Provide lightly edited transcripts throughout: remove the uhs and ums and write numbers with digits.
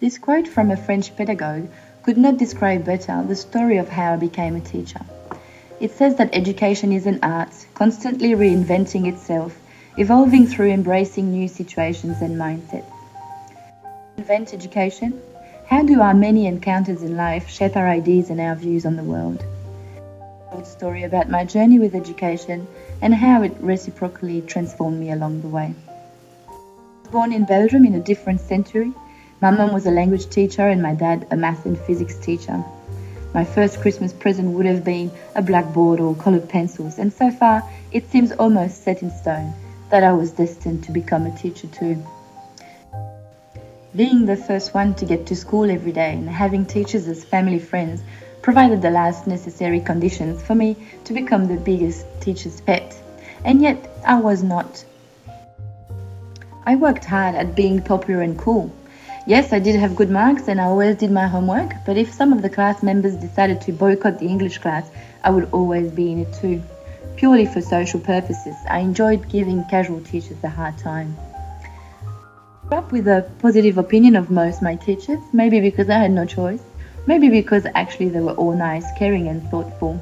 This quote from a French pedagogue could not describe better the story of how I became a teacher. It says that education is an art, constantly reinventing itself, evolving through embracing new situations and mindsets. Invent education? How do our many encounters in life shape our ideas and our views on the world? A short story about my journey with education and how it reciprocally transformed me along the way. I was born in Belgium in a different century. My mum was a language teacher and my dad a math and physics teacher. My first Christmas present would have been a blackboard or coloured pencils, and so far it seems almost set in stone that I was destined to become a teacher too. Being the first one to get to school every day and having teachers as family friends provided the last necessary conditions for me to become the biggest teacher's pet. And yet I was not. I worked hard at being popular and cool. Yes, I did have good marks and I always did my homework, but if some of the class members decided to boycott the English class, I would always be in it too. Purely for social purposes, I enjoyed giving casual teachers a hard time. I grew up with a positive opinion of most of my teachers, maybe because I had no choice, maybe because actually they were all nice, caring and thoughtful.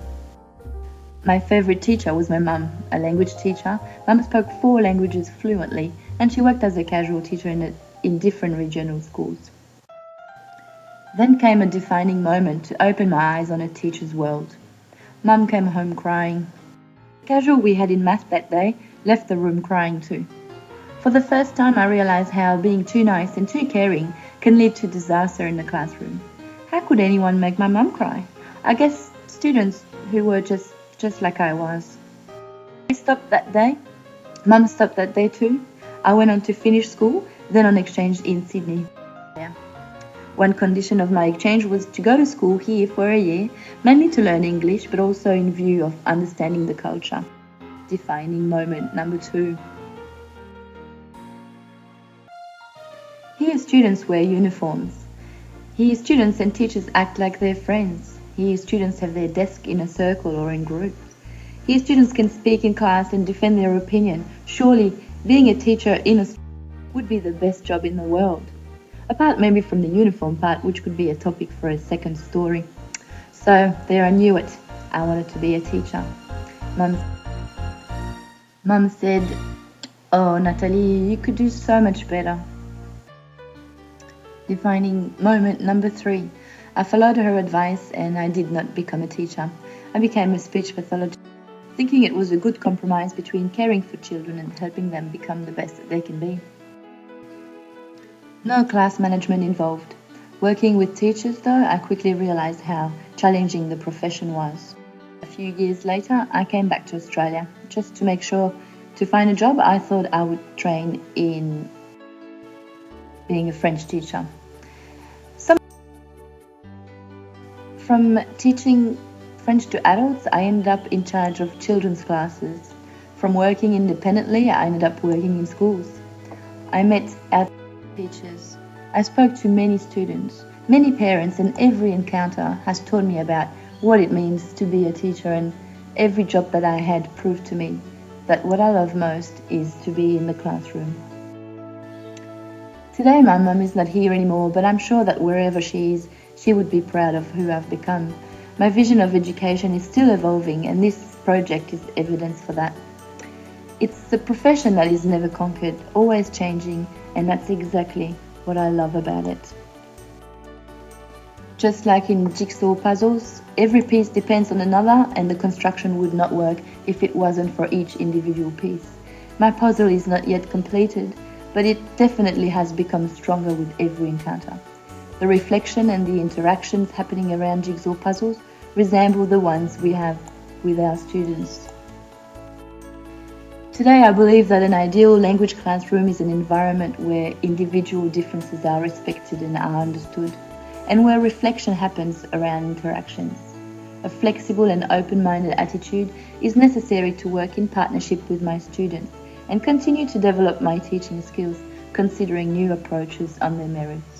My favourite teacher was my mum, a language teacher. Mum spoke 4 languages fluently and she worked as a casual teacher in different regional schools. Then came a defining moment to open my eyes on a teacher's world. Mum came home crying. The casual we had in math that day left the room crying too. For the first time I realised how being too nice and too caring can lead to disaster in the classroom. How could anyone make my mum cry? I guess students who were just like I was. I stopped that day. Mum stopped that day too. I went on to finish school, then on exchange in Sydney. One condition of my exchange was to go to school here for a year, mainly to learn English, but also in view of understanding the culture. Defining moment number 2. Here students wear uniforms. Here students and teachers act like they're friends. Here students have their desk in a circle or in groups. Here students can speak in class and defend their opinion. Surely being a teacher in a school would be the best job in the world. Apart maybe from the uniform part, which could be a topic for a second story. So there I knew it. I wanted to be a teacher. Mum said, "Oh, Natalie, you could do so much better." Defining moment number 3. I followed her advice and I did not become a teacher. I became a speech pathologist, thinking it was a good compromise between caring for children and helping them become the best that they can be. No class management involved. Working with teachers though, I quickly realised how challenging the profession was. A few years later, I came back to Australia just to make sure to find a job. I thought I would train in being a French teacher. From teaching French to adults, I ended up in charge of children's classes. From working independently, I ended up working in schools. I met our teachers. I spoke to many students, many parents, and every encounter has taught me about what it means to be a teacher, and every job that I had proved to me that what I love most is to be in the classroom. Today my mum is not here anymore, but I'm sure that wherever she is, she would be proud of who I've become. My vision of education is still evolving, and this project is evidence for that. It's a profession that is never conquered, always changing, and that's exactly what I love about it. Just like in jigsaw puzzles, every piece depends on another, and the construction would not work if it wasn't for each individual piece. My puzzle is not yet completed, but it definitely has become stronger with every encounter. The reflection and the interactions happening around jigsaw puzzles resemble the ones we have with our students. Today I believe that an ideal language classroom is an environment where individual differences are respected and are understood, and where reflection happens around interactions. A flexible and open-minded attitude is necessary to work in partnership with my students and continue to develop my teaching skills, considering new approaches on their merits.